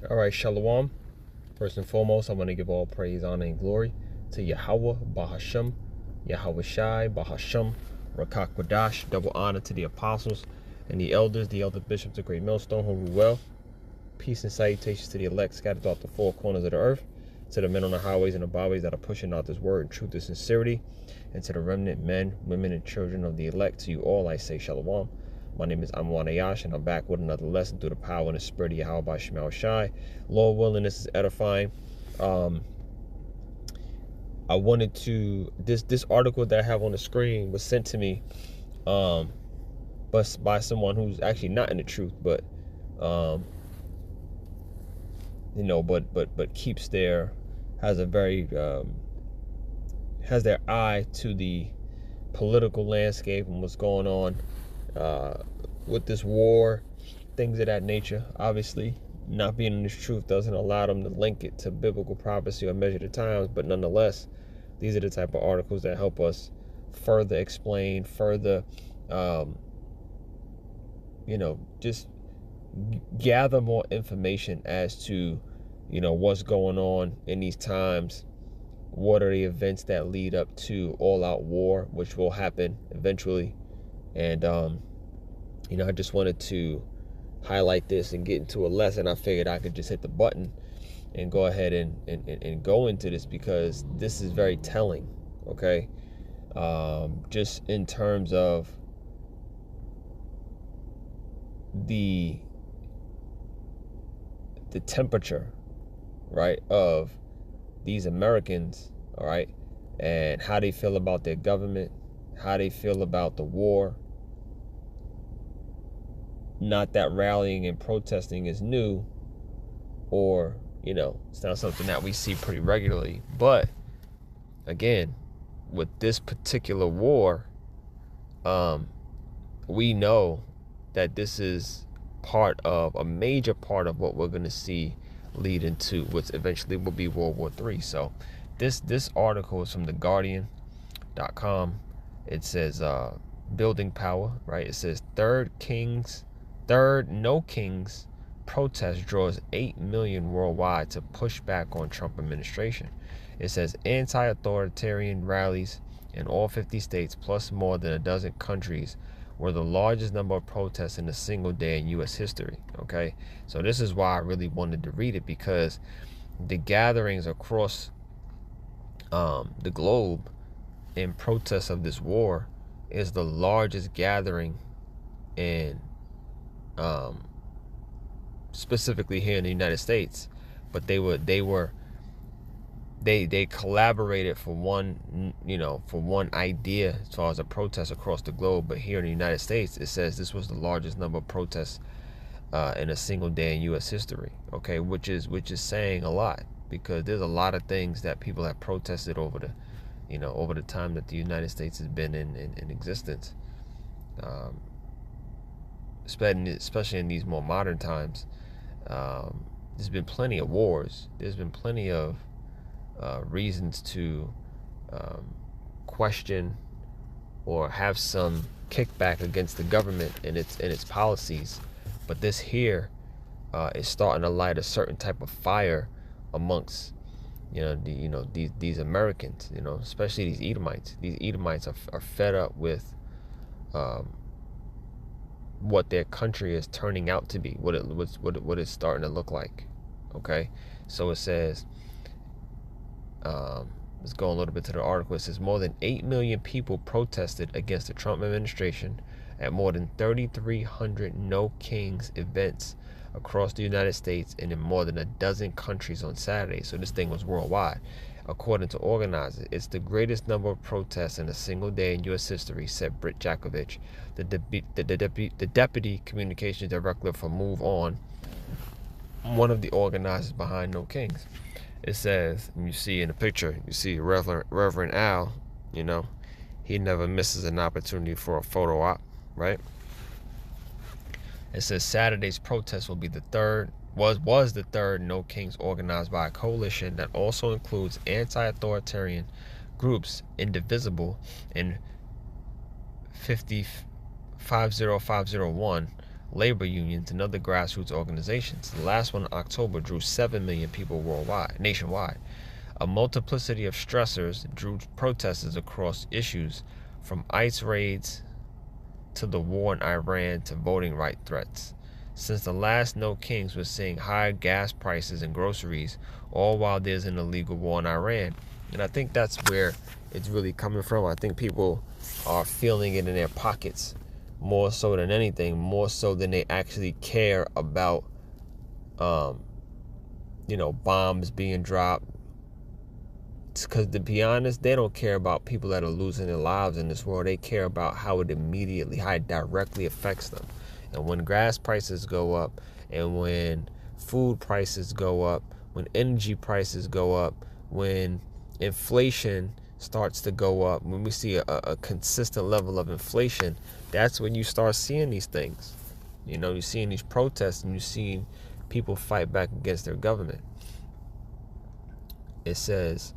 All right, Shalom. First and foremost, I want to give all praise, honor, and glory to Yahawah, Bahasham, Yahawashi, Bahasham, Rakak Wadash. Double honor to the apostles and the elders, the elder bishops of Great Millstone, who rule well. Peace and salutations to the elect scattered throughout the four corners of the earth, to the men on the highways and the byways that are pushing out this word in truth and sincerity, and to the remnant men, women, and children of the elect. To you all, I say Shalom. My name is Ahmawan, Ahyash, and I'm back with another lesson through the power and the spirit of Yahweh by Shai. Lord willing, this is edifying. I wanted to this article that I have on the screen was sent to me, but by someone who's actually not in the truth, but but keeps has their eye to the political landscape and what's going on with this war, things of that nature. Obviously, not being in this truth doesn't allow them to link it to biblical prophecy or measure the times, but nonetheless, these are the type of articles that help us further explain, just gather more information as to, what's going on in these times. What are the events that lead up to all-out war, which will happen eventually? And I just wanted to highlight this and get into a lesson. I figured I could just hit the button and go ahead and go into this, because this is very telling, okay? Just in terms of the temperature, right, of these Americans, all right, and how they feel about their government, how they feel about the war. Not that rallying and protesting is new, or it's not something that we see pretty regularly, but again, with this particular war, we know that this is a major part of what we're going to see lead into what's eventually will be World War III. So this article is from theguardian.com. It says building power, right? It says third no kings protest draws 8 million worldwide to push back on Trump administration. It says anti-authoritarian rallies in all 50 states plus more than a dozen countries were the largest number of protests in a single day in U.S. history. Okay, so this is why I really wanted to read it, because the gatherings across the globe in protest of this war is the largest gathering in specifically here in the United States. But they collaborated for one idea as far as a protest across the globe. But here in the United States, it says this was the largest number of protests in a single day in U.S. history. Okay, which is saying a lot, because there's a lot of things that people have protested over the time that the United States has been in existence. Especially in these more modern times, there's been plenty of wars. There's been plenty of reasons to question or have some kickback against the government and its policies. But this here is starting to light a certain type of fire amongst these Americans, especially these Edomites. These Edomites are fed up with what their country is turning out to be, what it's starting to look like. Okay, so it says, let's go a little bit to the article. It says more than 8 million people protested against the Trump administration at more than 3,300 No Kings events across the United States and in more than a dozen countries on Saturday. So this thing was worldwide. According to organizers, it's the greatest number of protests in a single day in U.S. history, said Britt Jakovich, the deputy communications director for Move On, one of the organizers behind No Kings. It says, and you see in the picture, you see Reverend Al, he never misses an opportunity for a photo op, right? It says Saturday's protest will be the third No Kings organized by a coalition that also includes anti-authoritarian groups Indivisible and 50501, labor unions, and other grassroots organizations. The last one in October drew 7 million people nationwide. A multiplicity of stressors drew protesters across issues from ICE raids to the war in Iran to voting rights threats. Since the last No Kings, we're seeing higher gas prices and groceries, all while there's an illegal war in Iran. And I think that's where it's really coming from. I think people are feeling it in their pockets more so than anything, more so than they actually care about, bombs being dropped. Because to be honest, they don't care about people that are losing their lives in this world. They care about how it directly affects them. And when gas prices go up, and when food prices go up, when energy prices go up, when inflation starts to go up, when we see a consistent level of inflation, that's when you start seeing these things. You're seeing these protests, and you're seeing people fight back against their government. It says,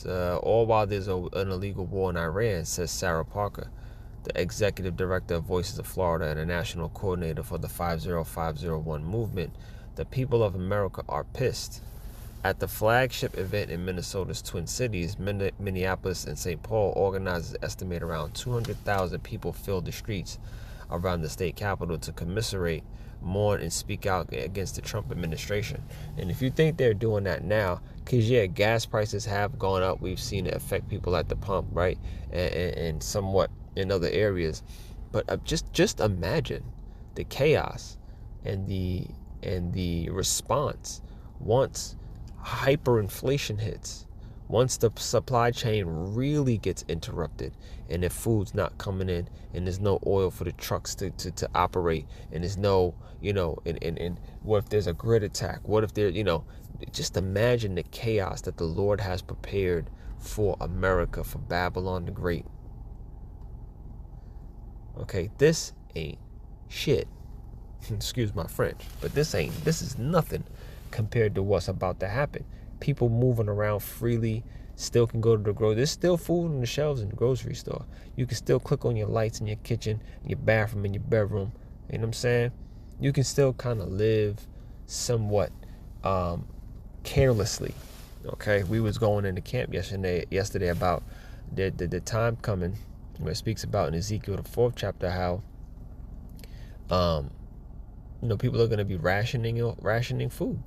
all while there's an illegal war in Iran, says Sarah Parker, the executive director of Voices of Florida and a national coordinator for the 50501 movement. The people of America are pissed. At the flagship event in Minnesota's Twin Cities, Minneapolis and St. Paul, organizers estimate around 200,000 people filled the streets around the state capitol to commiserate, mourn, and speak out against the Trump administration. And if you think they're doing that now, because gas prices have gone up, we've seen it affect people at the pump, right, and somewhat in other areas. But just imagine the chaos and the response once hyperinflation hits, once the supply chain really gets interrupted, and if food's not coming in, and there's no oil for the trucks to operate, and there's no, and what if there's a grid attack? What if there, just imagine the chaos that the Lord has prepared for America, for Babylon the Great. Okay, this ain't shit. Excuse my French, but this is nothing compared to what's about to happen. People moving around freely, still can go to the grocery. There's still food on the shelves in the grocery store. You can still click on your lights in your kitchen, in your bathroom, in your bedroom. You know what I'm saying? You can still kind of live somewhat carelessly. Okay, we was going into camp yesterday about the time coming where it speaks about in Ezekiel the 4th chapter how people are going to be rationing food.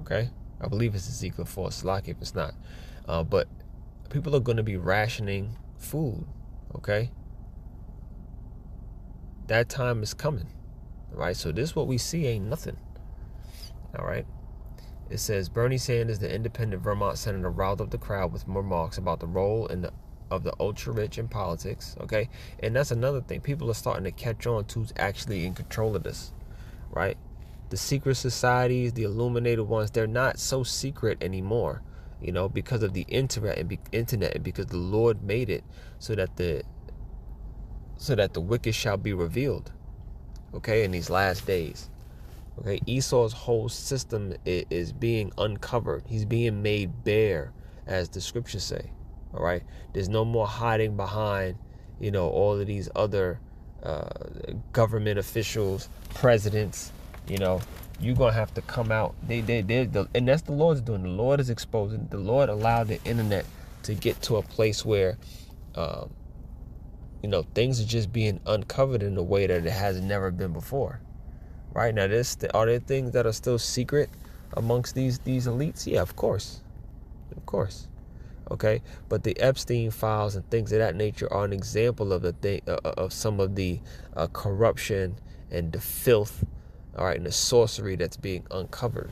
Okay, I believe it's Ezekiel 4, Slack if it's not. But people are going to be rationing food. Okay, that time is coming. All right, so this what we see ain't nothing. All right. It says Bernie Sanders, the independent Vermont senator, riled up the crowd with remarks about the role of the ultra-rich in politics, okay? And that's another thing. People are starting to catch on to who's actually in control of this, right? The secret societies, the illuminated ones, they're not so secret anymore, because of the internet and because the Lord made it so that the wicked shall be revealed, okay, in these last days. Okay, Esau's whole system is being uncovered. He's being made bare, as the scriptures say. All right, there's no more hiding behind, all of these other government officials, presidents. You're gonna have to come out. And that's the Lord's doing. The Lord is exposing. The Lord allowed the internet to get to a place where, things are just being uncovered in a way that it has never been before. Right now, are there things that are still secret amongst these elites? Yeah, of course. Okay, but the Epstein files and things of that nature are an example of of some of the corruption and the filth, all right, and the sorcery that's being uncovered.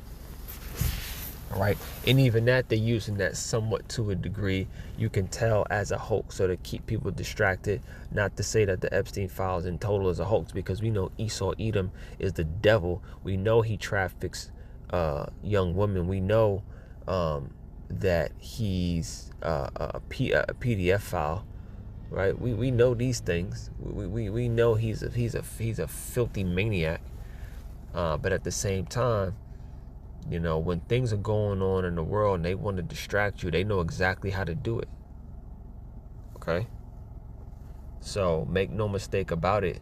All right, and even that they're using that somewhat to a degree. You can tell as a hoax, so to keep people distracted. Not to say that the Epstein files in total is a hoax, because we know Esau Edom is the devil. We know he traffics young women. We know that he's a PDF file, right? We know these things. We know he's a filthy maniac. But at the same time, when things are going on in the world and they want to distract you, they know exactly how to do it. Okay? So make no mistake about it.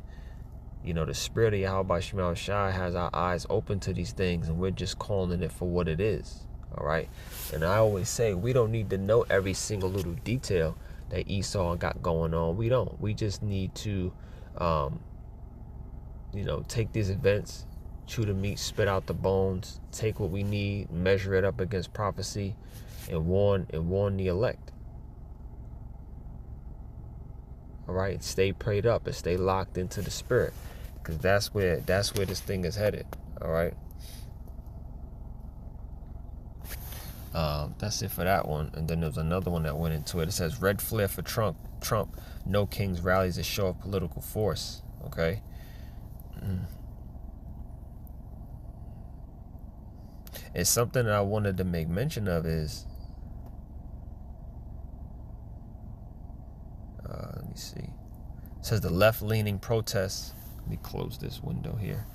You know, the spirit of Yahawashi has our eyes open to these things, and we're just calling it for what it is. All right. And I always say we don't need to know every single little detail that Esau got going on. We don't. We just need to, you know, take these events, chew the meat, spit out the bones, take what we need, measure it up against prophecy, and warn the elect. All right. Stay prayed up and stay locked into the spirit, because that's where this thing is headed. All right. That's it for that one. And then there's another one that went into it. It says red flare for Trump. No kings rallies a show of political force. Okay. And something that I wanted to make mention of is, let me see. It says the left-leaning protests. Let me close this window here.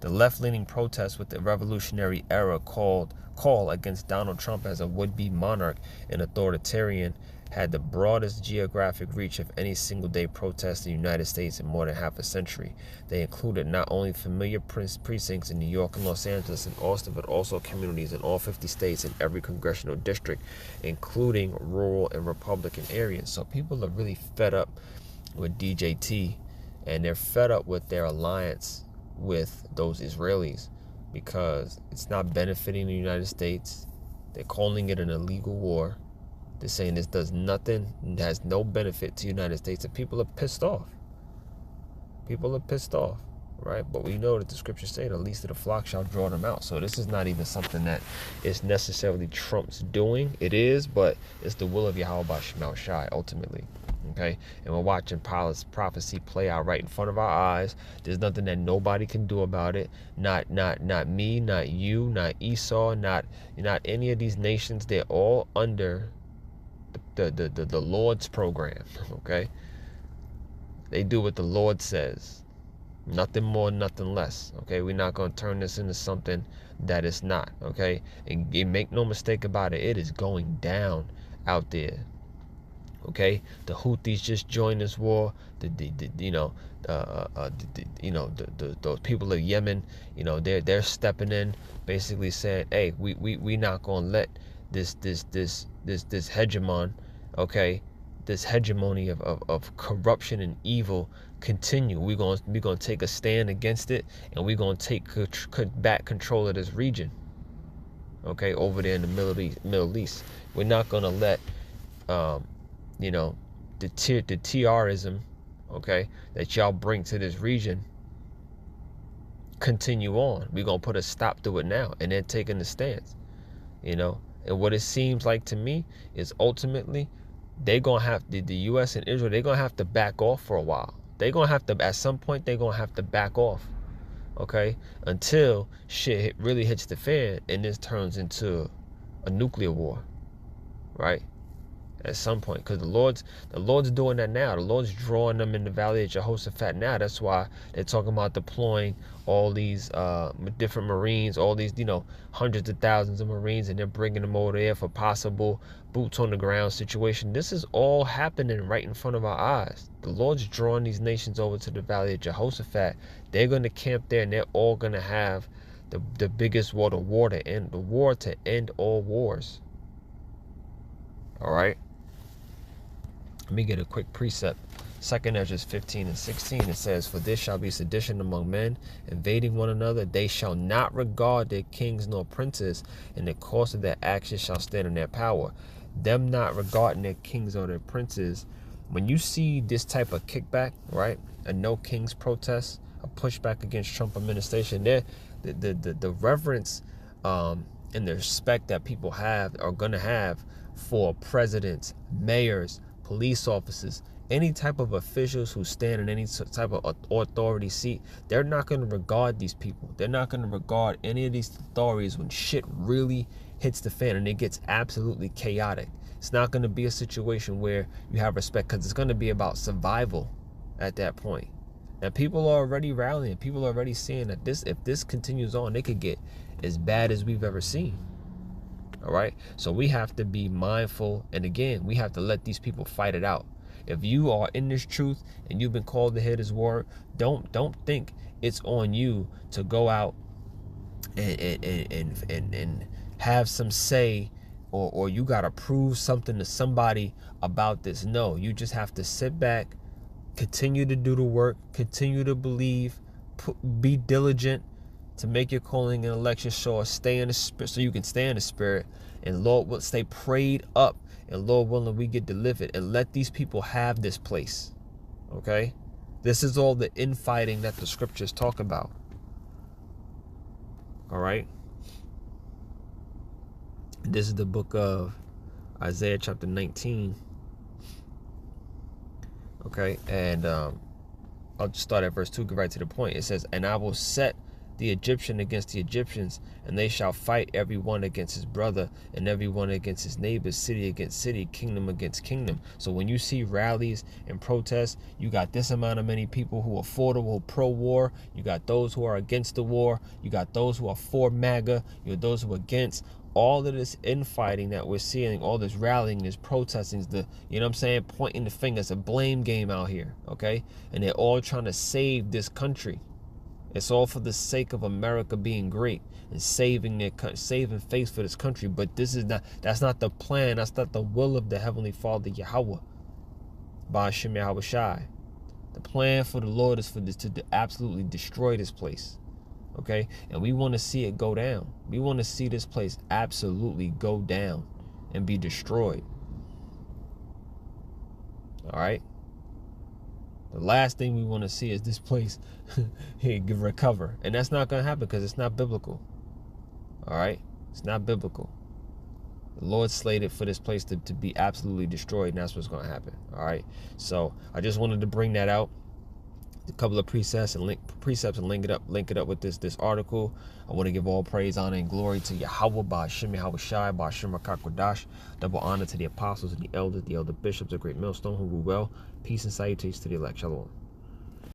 The left-leaning protests with the revolutionary era call against Donald Trump as a would-be monarch and authoritarian had the broadest geographic reach of any single-day protest in the United States in more than half a century. They included not only familiar precincts in New York and Los Angeles and Austin, but also communities in all 50 states and every congressional district, including rural and Republican areas. So people are really fed up with DJT, and they're fed up with their alliance with those Israelis because it's not benefiting the United States. They're calling it an illegal war. They're saying this does nothing, it has no benefit to the United States, and people are pissed off. People are pissed off, right? But we know that the scriptures say the least of the flock shall draw them out. So this is not even something that is necessarily Trump's doing. It is, but it's the will of Yahawashi ultimately. Okay, and we're watching prophecy play out right in front of our eyes. There's nothing that nobody can do about it. Not me, not you, not Esau, not any of these nations. They're all under the Lord's program. Okay, they do what the Lord says, nothing more, nothing less. Okay, we're not going to turn this into something that it's not. Okay, and make no mistake about it, it is going down out there. Okay, the Houthis just joined this war. Those people of Yemen, you know, they're stepping in, basically saying, hey, we not gonna let this hegemon, okay, this hegemony of corruption and evil continue. We're gonna take a stand against it, and we're gonna take back control of this region. Okay, over there in the Middle East, we're not gonna let the terrorism, okay, that y'all bring to this region continue on. We're going to put a stop to it now, and they're taking the stance, and what it seems like to me is ultimately they're going to have, the U.S. and Israel, they're going to have to back off for a while. They're going to have to, at some point, they're going to have to back off, okay, until shit really hits the fan and this turns into a nuclear war, right? At some point, because the Lord's doing that now. The Lord's drawing them in the valley of Jehoshaphat now. That's why they're talking about deploying all these different Marines, all these hundreds of thousands of Marines, and they're bringing them over there for possible boots on the ground situation. This is all happening right in front of our eyes. The Lord's drawing these nations over to the valley of Jehoshaphat. They're going to camp there, and they're all going to have the biggest war, the war to end all wars. All right. Let me get a quick precept. 2 Ezra 15 and 16, it says, for this shall be sedition among men, invading one another. They shall not regard their kings nor princes, and the course of their actions shall stand in their power. Them not regarding their kings or their princes. When you see this type of kickback, right, a no kings protest, a pushback against Trump administration, the reverence and the respect that people are going to have for presidents, mayors, police officers, any type of officials who stand in any type of authority seat, they're not going to regard these people. They're not going to regard any of these authorities when shit really hits the fan and it gets absolutely chaotic. It's not going to be a situation where you have respect, because it's going to be about survival at that point. And people are already rallying. People are already seeing that if this continues on, it could get as bad as we've ever seen. All right, so we have to be mindful, and again, we have to let these people fight it out. If you are in this truth and you've been called to hear this word, don't think it's on you to go out and have some say, or you gotta prove something to somebody about this. No, you just have to sit back, continue to do the work, continue to believe, be diligent to make your calling and election sure. Stay in the spirit, so you can stay in the spirit, and Lord will stay prayed up, and Lord willing, we get delivered, and let these people have this place. Okay, this is all the infighting that the scriptures talk about. All right, this is the book of Isaiah chapter 19. Okay, and I'll just start at verse 2, get right to the point. It says, and I will set the Egyptian against the Egyptians, and they shall fight every one against his brother, and every one against his neighbor, city against city, kingdom against kingdom. So when you see rallies and protests, you got this amount of many people who are for the war, pro-war. You got those who are against the war. You got those who are for MAGA. You got those who are against. All of this infighting that we're seeing, all this rallying, this protesting, the, you know what I'm saying, pointing the fingers, a blame game out here, okay? And they're all trying to save this country. It's all for the sake of America being great and saving face for this country. But that's not the plan. That's not the will of the Heavenly Father, Yahawah, by Hashem Yahawashi. The plan for the Lord is for this to absolutely destroy this place. Okay, and we want to see it go down. We want to see this place absolutely go down and be destroyed. All right. The last thing we want to see is this place recover, and that's not going to happen because it's not biblical. All right, it's not biblical. The Lord slated for this place to be absolutely destroyed, and that's what's going to happen. All right, so I just wanted to bring that out. A couple of precepts and link it up with this article. I want to give all praise, honor, and glory to Yahawah, by Hashem Yahawashi, by Hashem Rakakwadash. Double honor to the apostles and the elder bishops of Great Millstone who rule well. Peace and salutations to the elect. Shalom.